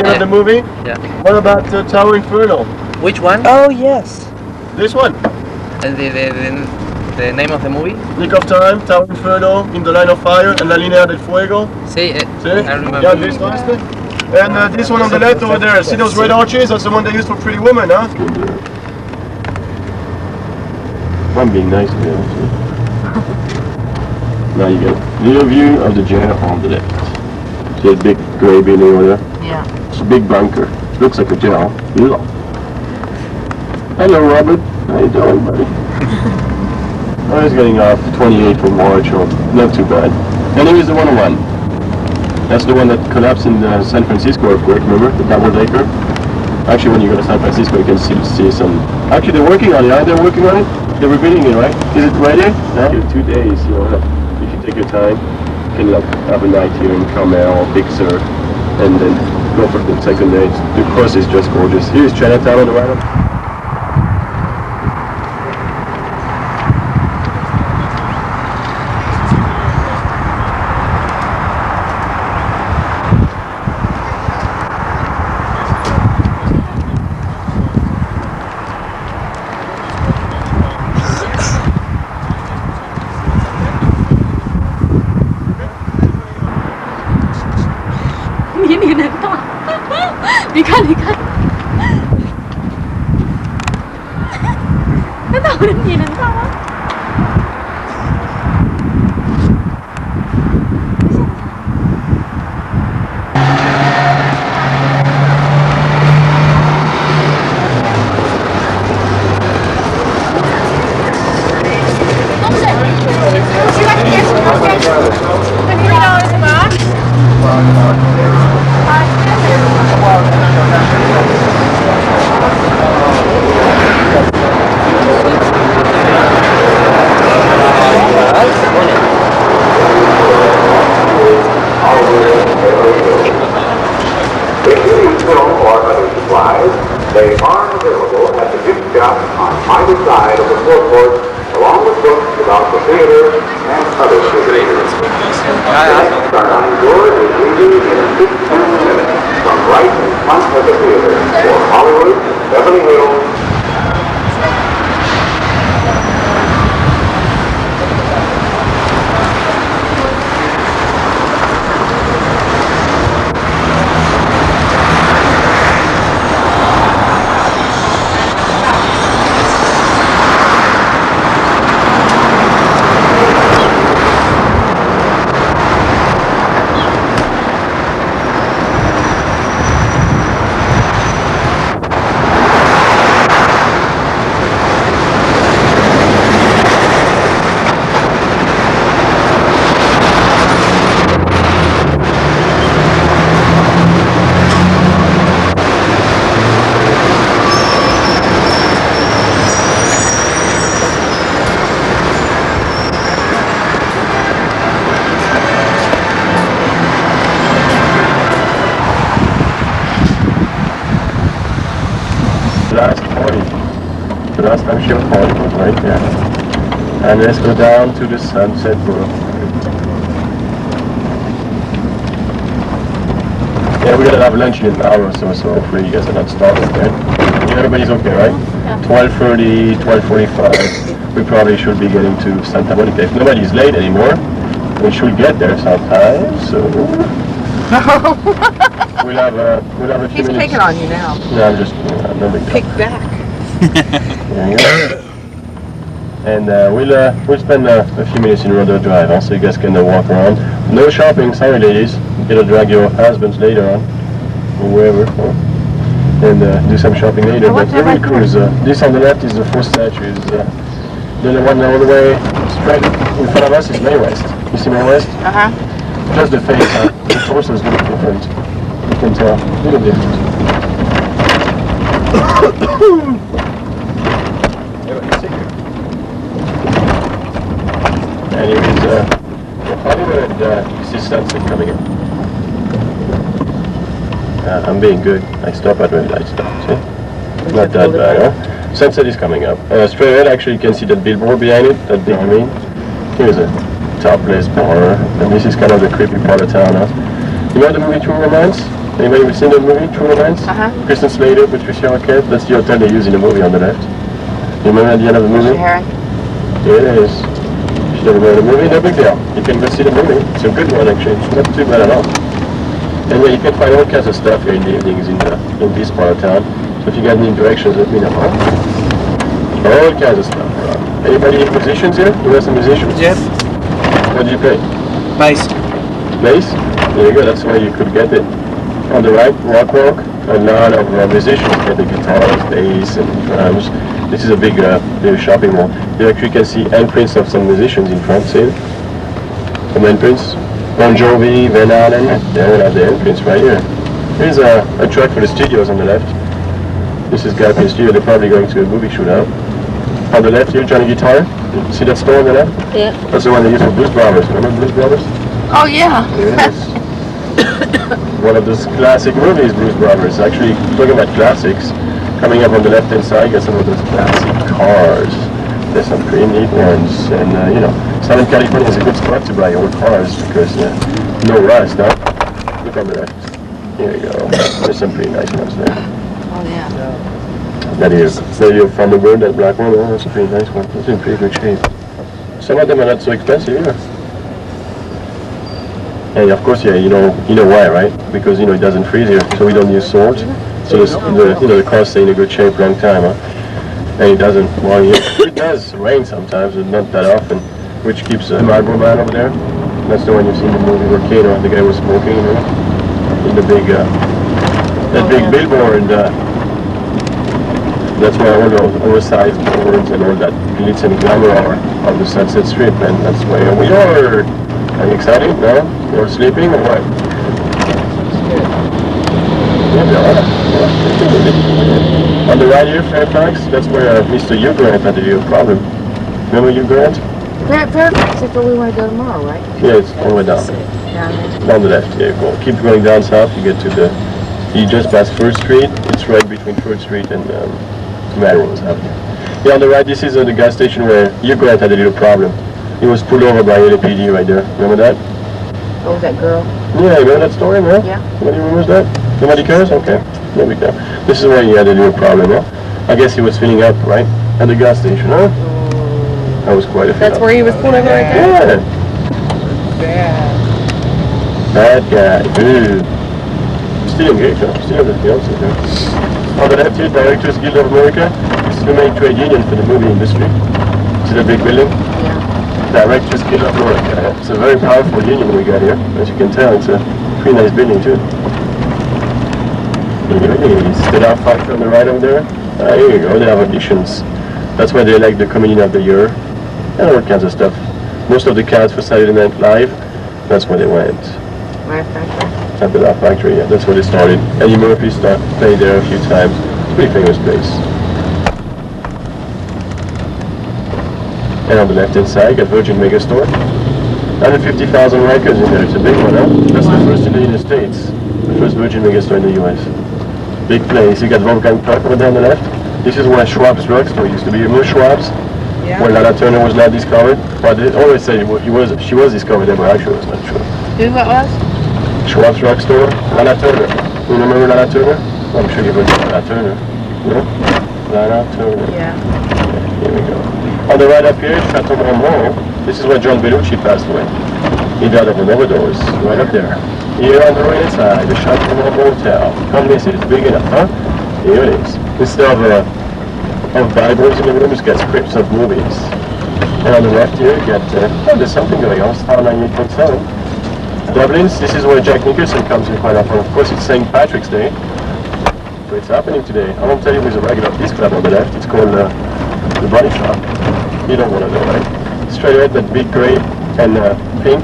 beginning of the movie? Yeah. What about Tower Inferno? Which one? Oh, yes. This one. And the name of the movie? Nick of Time, Tower Inferno, In the Line of Fire, and La Linea del Fuego. See, See? I remember. Yeah, this one. And this one on the left over there. See those red arches? That's the one they used for Pretty Woman, huh? I'm being nice to you. Now you get a little view of the jail on the left. See a big grey building over there? Yeah. It's a big bunker. Looks like a jail. Hello, Robert. How you doing, buddy? I was getting off 28 for March, or not too bad. And here's the 101. That's the one that collapsed in San Francisco earthquake, remember? The double decker. Actually, when you go to San Francisco, you can see some. Actually, they're working on it. Aren't they working on it? They're rebuilding it, right? Is it ready? No? 2 days, you know. If you take your time, you can have a night here in Carmel or Big Sur, and then go for the second day. The coast is just gorgeous. Here's Chinatown on the right. They are available at the gift shop on either side of the forecourt, along with books about the theater and other visitors. Starline George is leaving in 15 minutes from right in front of the theater for Hollywood, Beverly Hills. Last time Ship Point was right there. And let's go down to the Sunset Boulevard. Yeah, we're gonna have lunch in an hour or so, so hopefully you guys are not starving, right? Everybody's okay, right? Yeah. 12:30, 12:45. We probably should be getting to Santa Monica. If nobody's late anymore, we should get there sometime, so... we'll have a few minutes. He's picking on you now. Yeah, I'm just... no big deal. Pick back. And we'll spend a few minutes in Rodeo Drive, huh? So you guys can walk around. No shopping, sorry ladies. You gotta drag your husbands later on, or wherever, huh? And do some shopping later. But the real cruise, this on the left is the four statues. The one all the way straight in front of us is Mae West. You see Mae West? Just the face, huh? The torso is a little different. You can tell, a little different. And here is Hollywood, you see sunset coming in. I'm being good. I stop at red light stop, see? Not that bad, huh? Sunset is coming up. Straight ahead, actually, you can see that billboard behind it, that big green. Here's a topless bar, and this is kind of the creepy part of town, huh? You know the movie True Romance? Anybody ever seen the movie, True Romance? Uh-huh. Kristen Slater, Patricia Arquette, that's the hotel they use in the movie on the left. You remember at the end of the movie? Heron. Yeah, it is. If you never go to the movie, no big deal. You can go see the movie. It's a good one actually. It's not too bad at all. And yeah, you can find all kinds of stuff here in the evenings in this part of town. So if you got any directions, let me know. Huh? All kinds of stuff around. Anybody musicians here? You have some musicians? Yep. What do you play? Bass. Bass? There you go, that's where you could get it. On the right, rock, a lot of musicians get the guitars, bass, and drums. This is a big shopping mall. You actually can see handprints of some musicians in front, see it? Some handprints. Bon Jovi, Van Halen, they all have the handprints right here. Here's a truck for the studios on the left. This is Guy Studio, they're probably going to a movie shootout. On the left here, Johnny Guitar. See that store on the left? Yeah. That's the one they use for Blues Brothers. Remember Blues Brothers? Oh, yeah. Here it is. One of those classic movies, Blues Brothers. Actually, talking about classics, coming up on the left-hand side, you got some of those classic cars. There's some pretty neat ones. And, you know, Southern California is a good spot to buy old cars because no rust, huh? Look on the left. Here you go. There's some pretty nice ones there. Oh, yeah. That is Thunderbird, that black one. Oh, that's a pretty nice one. It's in pretty good shape. Some of them are not so expensive either. And of course, yeah, you know why, right? Because it doesn't freeze here, so we don't use salt. So the cars stay in a good shape long time, huh? And it doesn't. Well, it does rain sometimes, but not that often, which keeps the Marlboro Man over there. That's the one you've seen in the movie Volcano. The guy was smoking, in the big big billboard. That's why all those oversized boards and all that glitz and glamour are on the Sunset Strip, and that's where we are. Are you excited? No? You're sleeping or what? Yeah, on the right here, Fairfax, that's where Mr. Hugh Grant had a problem. Remember Hugh Grant? Fairfax is where we want to go tomorrow, right? Yeah, it's all the way down. On the left, yeah, go. Keep going down south, you get to you just pass 1st Street, it's right between 3rd Street and Melrose Avenue. Yeah, on the right, this is the gas station where Hugh Grant had a little problem. He was pulled over by LAPD right there. Remember that? Oh, that girl? Yeah, you remember that story, man? Yeah. Nobody remembers that? Nobody cares? Okay. Nobody cares. This is where he had a little problem, huh? I guess he was filling up, right? At the gas station, huh? That was quite a That's where he was pulled over right Yeah. there? Bad guy. Ooh. Still engaged, huh? Still have the fiance there. On the left here, Directors Guild of America. This is the main trade union for the movie industry. See the big building? Yeah. Directors Guild of America. It's a very powerful union we got here. As you can tell, it's a pretty nice building too. Stella Factory on the right over there. Here you go, they have auditions. That's where they elect the comedian of the year. And all kinds of stuff. Most of the cast for Saturday Night Live, that's where they went. Laugh Factory? At the Laugh Factory, yeah, that's where they started. Eddie Murphy played there a few times. It's a pretty famous place. And on the left-hand side, you got Virgin Megastore. 150,000 records in there. It's a big one, huh? That's the first in the United States. The first Virgin Megastore in the U.S. Big place. You got Wolfgang Puck over there on the left. This is where Schwab's drugstore used to be. Remember Schwab's? Yeah. Where Lana Turner was not discovered? But they always say she was discovered there, but actually it was not true. Who what was? Schwab's drugstore, Lana Turner. You remember Lana Turner? I'm sure you've heard of Lana Turner. No? Lana Turner. Yeah. Here we go. On the right up here, Chateau Mont. This is where John Belushi passed away. He died of an overdose, right up there. Here on the right side, the Chateau Mont Hotel. Can't miss it, it's big enough, huh? Here it is. Instead of Bibles in the room, you get scripts of movies. And on the left here, you get, there's something going on, Star 98.7. Dublin's, this is where Jack Nicholson comes in quite often. Of course, it's St. Patrick's Day. So it's happening today. I won't tell you there's a regular disc club on the left. It's called The Body Shop. You don't want to know, right? Straight ahead, that big gray and pink,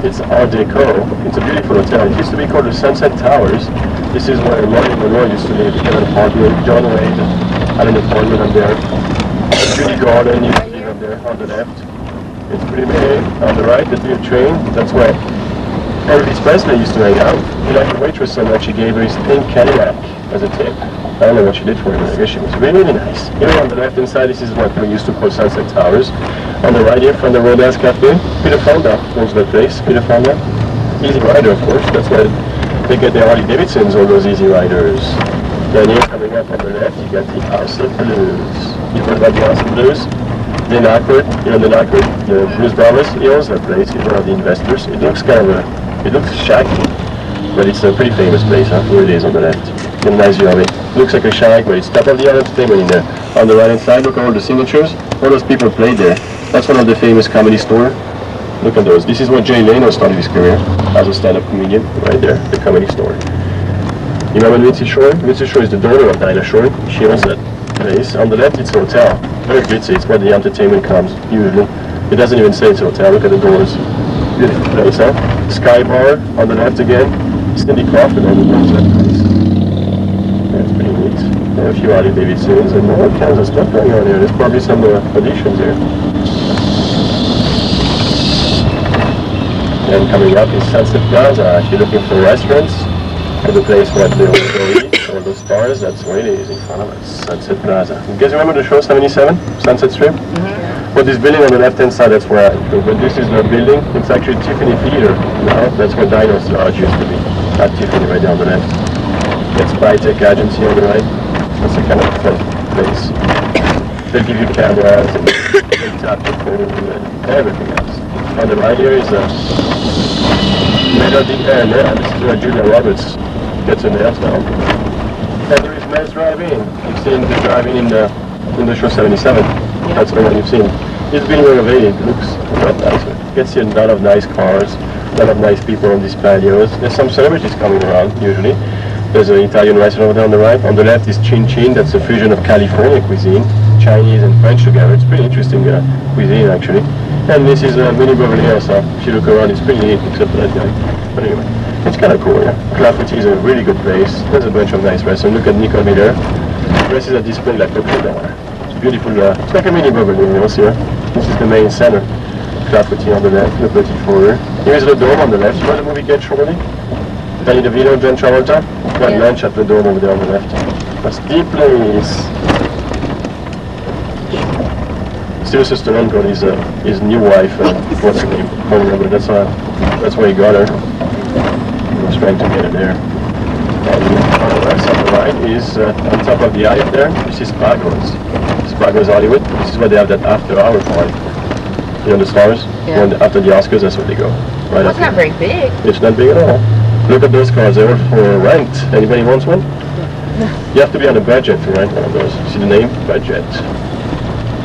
it's Art Deco. It's a beautiful hotel. It used to be called the Sunset Towers. This is where Marilyn Monroe used to live. He had an apartment. John Wayne had an apartment up there. Judy Garland used to live up there on the left. It's pretty big. On the right, the little train, that's where Elvis Presley used to hang out. He liked the waitress so much he gave her his pink Cadillac as a tip. I don't know what she did for him, but I guess she was really, really nice. Here on the left-hand side, this is what we used to call Sunset Towers. On the right here, from the Rodas Cafe, Peter Fonda owns that place. Peter Fonda, Easy Rider, of course. That's why They get their Harley Davidsons, all those Easy Riders. Then here coming up on the left, you got the House of Blues. You heard about the House of Blues? Dan Aykroyd, Dan Aykroyd, the Blues Brothers, he owns that place. He's one of the investors. It looks kind of it looks shaggy, but it's a pretty famous place, huh? Here it is on the left. Get a nice view of it. Looks like a shack, but it's top of the other entertainment in there. On the right hand side, look at all the signatures. All those people played there. That's one of the famous comedy store. Look at those. This is what Jay Leno started his career as a stand-up comedian, right there, the comedy store. You remember Mitzi Shore? Mitzi Shore is the daughter of Dinah Shore. She owns that place. On the left, it's a hotel. Very glitzy. It's where the entertainment comes, usually. It doesn't even say it's a hotel. Look at the doors. Beautiful place, huh? Sky Bar on the left again. Cindy Crawford on the owns that place. That's pretty neat. There are a few Harley Davidsons and all kinds of stuff going on here. There's probably some auditions here. And coming up is Sunset Plaza. If you're looking for restaurants, for the place where they all go eat, all those stars, that's where it is in front of us, Sunset Plaza. You guys remember the show 77, Sunset Strip? Mm-hmm. Well, this building on the left-hand side, that's where but this is the building. It's actually Tiffany Theater now. That's where Dino's Lodge used to be. At Tiffany right down the left. It's Bytech Agency on the right. That's a kind of fun place. They'll give you cameras and they tap your phone and everything else. On the right here is Melody and this is where Julia Roberts gets her nails down. And there is Men's Drive-In. You've seen the drive-in in the show 77. That's the one you've seen. It's been renovated. It looks a lot nicer. You can see a lot of nice cars, a lot of nice people on these patios. There's some celebrities coming around usually. There's an Italian restaurant over there on the right. On the left is Chin Chin. That's a fusion of California cuisine, Chinese and French together. It's pretty interesting cuisine actually. And this is Mini Beverly Hills. If you look around, it's pretty neat except for that guy. But anyway, it's kind of cool. Yeah. Clafouti is a really good place. There's a bunch of nice restaurants. Look at Nicole Miller. Dresses are displayed like the there. It's beautiful. It's like a Mini Beverly Hills here. This is the main center. Clafouti on the left. The petit foyer. Here's the Dome on the left. You know the movie Get Shorty? Danny DeVito, John Travolta. Got lunch at the Dome over there on the left. That's the place. Sylvester Stallone got his new wife, what's her name? I don't remember. That's why he got her. He was trying to get her there. And on the rest on the right is on top of the alley there. This is Spago's. Spago's Hollywood. This is where they have that after-hour party. You know the stars? Yeah. When after the Oscars, that's what they go. Right. It's not very big. It's not big at all. Look at those cars. They're all for rent. Anybody wants one? You have to be on a budget to rent one of those. See the name? Budget.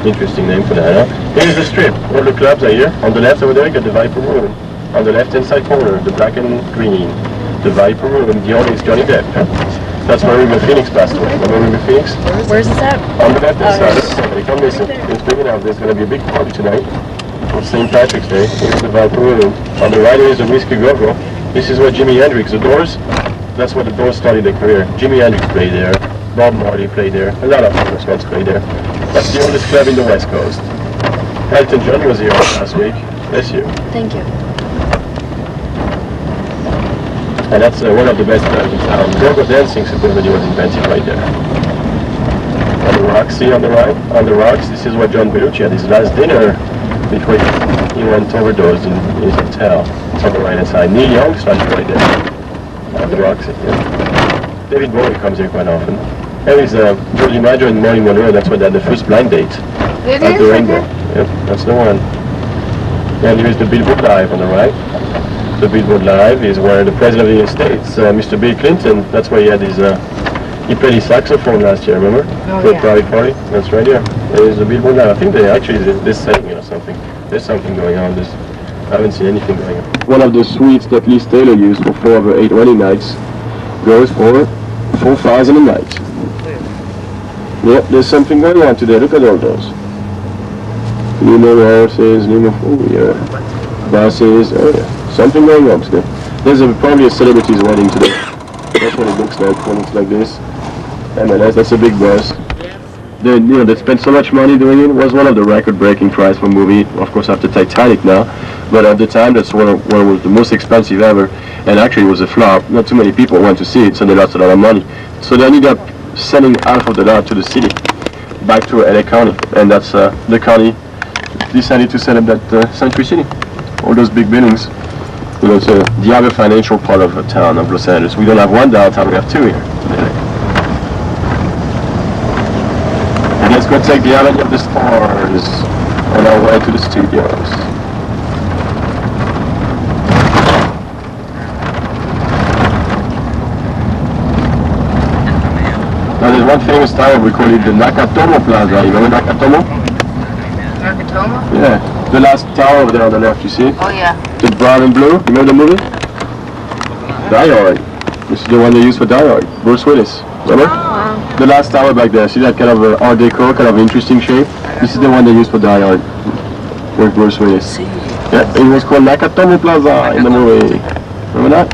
Interesting name for that, huh? Here's the strip. All the clubs are here. On the left over there, you got the Viper Room. On the left-hand side corner, the black and green. The Viper Room. The owner is Johnny Depp, huh? That's where River Phoenix passed away. Remember River Phoenix? Where's this at? On the left-hand side. You come listen. It's big enough. There's going to be a big party tonight for St. Patrick's Day. Here's the Viper Room. On the right is the Whiskey Go-Go. This is where Jimi Hendrix, the Doors, that's where the Doors started their career. Jimi Hendrix played there. Bob Marley played there. A lot of famous ones played there. That's the oldest club in the West Coast. Elton John was here last week. Bless you. Thank you. And that's one of the best clubs in town. Go-Go dancing supposedly was invented right there. On the rocks, see on the right? On the rocks, this is where John Belushi had his last dinner before he went overdosed in his hotel. It's on the right hand side. Neil Young started right there. On the rocks, yeah. David Bowie comes here quite often. There is Georgie Maggio and Maureen Monroe. That's where they had the first blind date. It At is the right Rainbow. there? Yep, that's the one. And here is the Billboard Live on the right. The Billboard Live is where the President of the United States, Mr. Bill Clinton, that's where he had his, he played his saxophone last year, remember? Oh, For a yeah. private party. That's right here. There is the Billboard Live. I think they actually, they're selling it or something. There's something going on. I haven't seen anything going on. One of the suites that Liz Taylor used for 4 of her 8 wedding nights goes for $4,000 a night. Yep, there's something going on today. Look at all those. Limo horses, limo, oh yeah. Buses, oh yeah. Something going on today. There's probably a celebrity's wedding today. That's what it looks like when it's like this. MLS, that's a big bus. They spent so much money doing it. It was one of the record-breaking price for a movie, of course after Titanic now. But at the time, that's one was the most expensive ever. And actually it was a flop. Not too many people went to see it, so they lost a lot of money. So they ended up selling half of the lot to the city, back to LA County. And that's the county decided to set up that Century City. All those big buildings. You know, it's the other financial part of the town of Los Angeles. We don't have one downtown, we have two here. And let's go take the Avenue of the Stars on our way to the studios. Now there's one famous tower, we call it the Nakatomo Plaza. You remember Nakatomo? Nakatomo? Yeah. The last tower over there on the left, you see it? Oh, yeah. The brown and blue. You remember the movie? Die Hard. This is the one they used for Die Hard. Bruce Willis. Remember? Oh. The last tower back there. See that kind of Art Deco, kind of interesting shape? This is the one they used for Die Hard. With Bruce Willis. Yeah, it was called Nakatomo Plaza in the movie. Remember that?